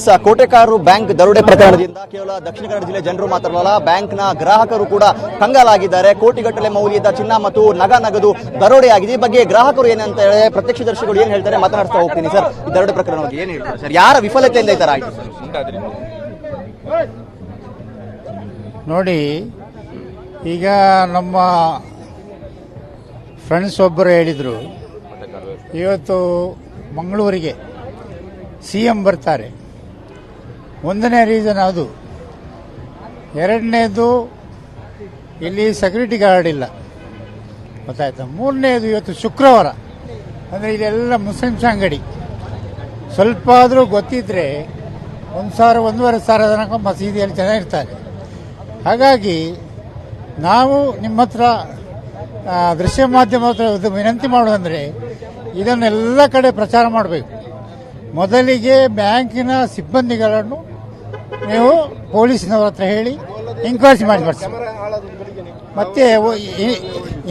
S Kotekar bank ದರೋಡೆ ಪ್ರಕರಣದಿಂದ ಕೇವಲ ದಕ್ಷಿಣ ಕನ್ನಡ ಜಿಲ್ಲೆ ಜನರು ಮಾತ್ರವಲ್ಲ, ಬ್ಯಾಂಕ್ನ ಗ್ರಾಹಕರು ಕೂಡ ಕಂಗಾಲಾಗಿದ್ದಾರೆ. ಕೋಟಿಗಟ್ಟಲೆ ಮೌಲ್ಯದ ಚಿನ್ನ ಮತ್ತು ನಗದು ದರೋಡೆಯಾಗಿದೆ. ಈ ಬಗ್ಗೆ ಗ್ರಾಹಕರು ಏನಂತ ಹೇಳಿ ಪ್ರತ್ಯಕ್ಷದರ್ಶಿಗಳು ಏನ್ ಹೇಳ್ತಾರೆ ಮಾತನಾಡ್ತಾ ಹೋಗ್ತೀನಿ. ಸರ್, ಈ ದರೋಡೆ ಪ್ರಕರಣ ಬಗ್ಗೆ ಏನ್ ಹೇಳ್ತಾರೆ ಸರ್? ಯಾರ ವಿಫಲತೆಯಿಂದ ಈ ತರ ಆಯ್ತು ಸರ್? ನೋಡಿ, ಈಗ ನಮ್ಮ ಫ್ರೆಂಡ್ಸ್ ಒಬ್ಬರು ಹೇಳಿದರು, ಇವತ್ತು ಮಂಗಳೂರಿಗೆ CM ಬರ್ತಾರೆ. ಒಂದನೇ ರೀಸನ್ ಅದು. ಎರಡನೇದು, ಇಲ್ಲಿ ಸೆಕ್ಯೂರಿಟಿ ಗಾರ್ಡ್ ಇಲ್ಲ, ಗೊತ್ತಾಯ್ತಾ. ಮೂರನೇದು, ಇವತ್ತು ಶುಕ್ರವಾರ ಅಂದರೆ ಇಲ್ಲೆಲ್ಲ ಮುಸ್ಲಿಮ್ಸ್ ಅಂಗಡಿ. ಸ್ವಲ್ಪ ಆದರೂ ಗೊತ್ತಿದ್ರೆ 1,000 1,500 ತನಕ ಮಸೀದಿಯಲ್ಲಿ ಜನ ಇರ್ತಾರೆ. ಹಾಗಾಗಿ ನಾವು ನಿಮ್ಮ ಹತ್ರ ದೃಶ್ಯ ಮಾಧ್ಯಮ ಹತ್ರ ವಿನಂತಿ ಮಾಡೋದಂದರೆ ಇದನ್ನೆಲ್ಲ ಕಡೆ ಪ್ರಚಾರ ಮಾಡಬೇಕು. ಮೊದಲಿಗೆ ಬ್ಯಾಂಕಿನ ಸಿಬ್ಬಂದಿಗಳನ್ನು ನೀವು ಪೊಲೀಸಿನವರ ಹತ್ರ ಹೇಳಿ ಎಂಕ್ವೈರಿ ಮಾಡಿಸಿ. ಮತ್ತೆ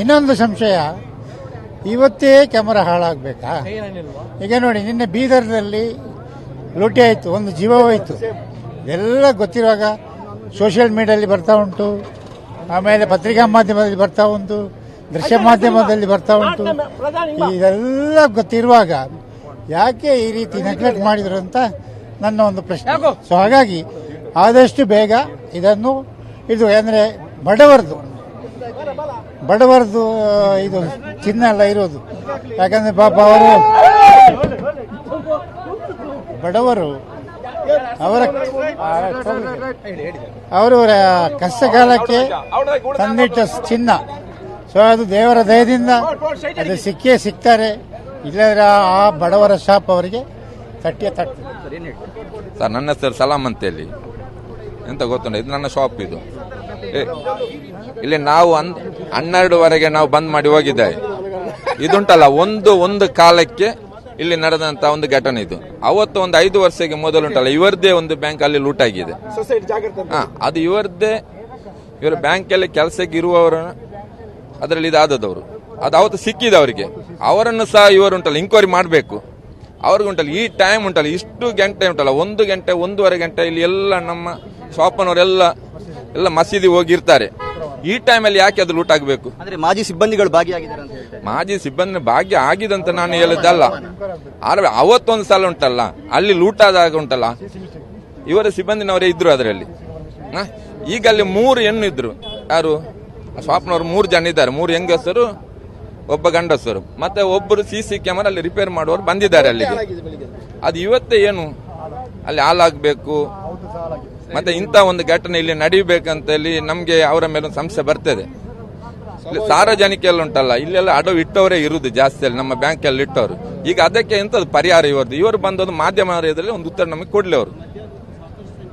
ಇನ್ನೊಂದು ಸಂಶಯ, ಇವತ್ತೇ ಕ್ಯಾಮರಾ ಹಾಳಾಗಬೇಕಾ? ಈಗ ನೋಡಿ, ನಿನ್ನೆ ಬೀದರ್ನಲ್ಲಿ ಲೂಟಿ ಆಯಿತು, ಒಂದು ಜೀವ ಹೋಯಿತು. ಎಲ್ಲ ಗೊತ್ತಿರುವಾಗ ಸೋಷಿಯಲ್ ಮೀಡಿಯಾದಲ್ಲಿ ಬರ್ತಾ ಉಂಟು, ಆಮೇಲೆ ಪತ್ರಿಕಾ ಮಾಧ್ಯಮದಲ್ಲಿ ಬರ್ತಾ ಉಂಟು, ದೃಶ್ಯ ಮಾಧ್ಯಮದಲ್ಲಿ ಬರ್ತಾ ಉಂಟು. ಇದೆಲ್ಲ ಗೊತ್ತಿರುವಾಗ ಯಾಕೆ ಈ ರೀತಿ ನೆಗ್ಲೆಕ್ಟ್ ಮಾಡಿದ್ರು ಅಂತ ನನ್ನ ಒಂದು ಪ್ರಶ್ನೆ. ಸೊ ಹಾಗಾಗಿ ಆದಷ್ಟು ಬೇಗ ಇದು ಅಂದರೆ ಬಡವರದು ಇದು ಚಿನ್ನ ಎಲ್ಲ ಇರೋದು. ಯಾಕಂದ್ರೆ ಪಾಪ ಬಡವರು ಅವರ ಕಷ್ಟಕಾಲಕ್ಕೆ ತಂದಿಟ್ಟ ಚಿನ್ನ. ಸೊ ಅದು ದೇವರ ದಯದಿಂದ ಅದು ಸಿಗ್ತಾರೆ. ಇಲ್ಲದ್ರೆ ಆ ಬಡವರ ಶಾಪ್ ಅವರಿಗೆ ತಟ್ಟೆ. ಸರ್, ನನ್ನ ಹೆಸರು ಸಲಾಂ ಅಂತೇಳಿ. ಎಂತ ಗೊತ್ತುಂಟ, ಇದು ನನ್ನ ಶಾಪ್. ಇದು ಇಲ್ಲಿ ನಾವು 12ವರೆಗೆ ನಾವು ಬಂದ್ ಮಾಡಿ ಹೋಗಿದ್ದೇವೆ. ಇದುಂಟಲ್ಲ, ಒಂದು ಕಾಲಕ್ಕೆ ಇಲ್ಲಿ ನಡೆದಂತ ಒಂದು ಘಟನೆ ಇದು. ಅವತ್ತು ಒಂದು 5 ವರ್ಷಕ್ಕೆ ಮೊದಲುಂಟಲ್ಲ, ಇವರದೇ ಒಂದು ಬ್ಯಾಂಕ್ ಅಲ್ಲಿ ಲೂಟ್ ಆಗಿದೆ. ಅದು ಇವರದೇ. ಇವರು ಬ್ಯಾಂಕ್ ಅಲ್ಲಿ ಕೆಲಸಕ್ಕೆ ಇರುವವರು ಅದರಲ್ಲಿ ಇದಾದವರು. ಅದು ಅವತ್ತು ಸಿಕ್ಕಿದವರಿಗೆ ಅವರನ್ನು ಸಹ ಇವರುಂಟಲ್ಲ ಎಂಕ್ವೈರಿ ಮಾಡಬೇಕು. ಅವ್ರಿಗುಂಟಲ್ಲ ಈ ಟೈಮ್ ಉಂಟಲ್ಲ, ಇಷ್ಟು ಗಂಟೆ ಉಂಟಲ್ಲ, 1 ಗಂಟೆ 1.5 ಗಂಟೆ ಇಲ್ಲಿ ಎಲ್ಲ ನಮ್ಮ ಶಾಪನವರೆಲ್ಲ ಮಸೀದಿ ಹೋಗಿರ್ತಾರೆ. ಈ ಟೈಮಲ್ಲಿ ಯಾಕೆ ಅದು ಲೂಟ್ ಆಗಬೇಕು? ಅಂದ್ರೆ ಮಾಜಿ ಸಿಬ್ಬಂದಿಗಳು ಭಾಗಿಯಾಗಿದ್ದಾರೆ ಅಂತ ಹೇಳ್ತಾರೆ. ಮಾಜಿ ಸಿಬ್ಬಂದಿ ಭಾಗ್ಯ ಆಗಿದಂತ ನಾನು ಹೇಳಿದ್ದಲ್ಲ. ಆದ್ರೆ ಅವತ್ತೊಂದು ಸಲ ಉಂಟಲ್ಲ, ಅಲ್ಲಿ ಲೂಟ್ ಆದಾಗ ಉಂಟಲ್ಲ, ಇವರ ಸಿಬ್ಬಂದಿನವರೇ ಇದ್ರು ಅದರಲ್ಲಿ. ಈಗ ಅಲ್ಲಿ 3 ಹೆಣ್ಣು ಇದ್ರು. ಯಾರು ಶಾಪ್ನವರು 3 ಜನ ಇದ್ದಾರೆ. 3 ಹೆಂಗಸರು, ಒಬ್ಬ ಗಂಡಸರು, ಮತ್ತೆ ಒಬ್ಬರು CC ಕ್ಯಾಮರಾ ಅಲ್ಲಿ ರಿಪೇರ್ ಮಾಡುವವರು ಬಂದಿದ್ದಾರೆ ಅಲ್ಲಿಗೆ. ಅದು ಇವತ್ತೇ ಏನು ಅಲ್ಲಿ ಹಾಲಾಗಬೇಕು? ಮತ್ತೆ ಇಂಥ ಒಂದು ಘಟನೆ ಇಲ್ಲಿ ನಡೀಬೇಕಂತ ಹೇಳಿ ನಮ್ಗೆ ಅವರ ಮೇಲೆ ಒಂದು ಸಂಶಯ ಬರ್ತದೆ. ಸಾರ್ವಜನಿಕ ಎಲ್ಲ ಉಂಟಲ್ಲ, ಇಲ್ಲೆಲ್ಲ ಅಡವು ಇಟ್ಟವರೇ ಇರುವುದು ಜಾಸ್ತಿ ಅಲ್ಲಿ ನಮ್ಮ ಬ್ಯಾಂಕ್ ಅಲ್ಲಿ ಇಟ್ಟವರು. ಈಗ ಅದಕ್ಕೆ ಎಂತದ್ದು ಪರಿಹಾರ? ಇವರು ಬಂದೊಂದು ಮಾಧ್ಯಮ ಇದರಲ್ಲಿ ಒಂದು ಉತ್ತರ ನಮಗೆ ಕೊಡ್ಲಿ ಅವರು.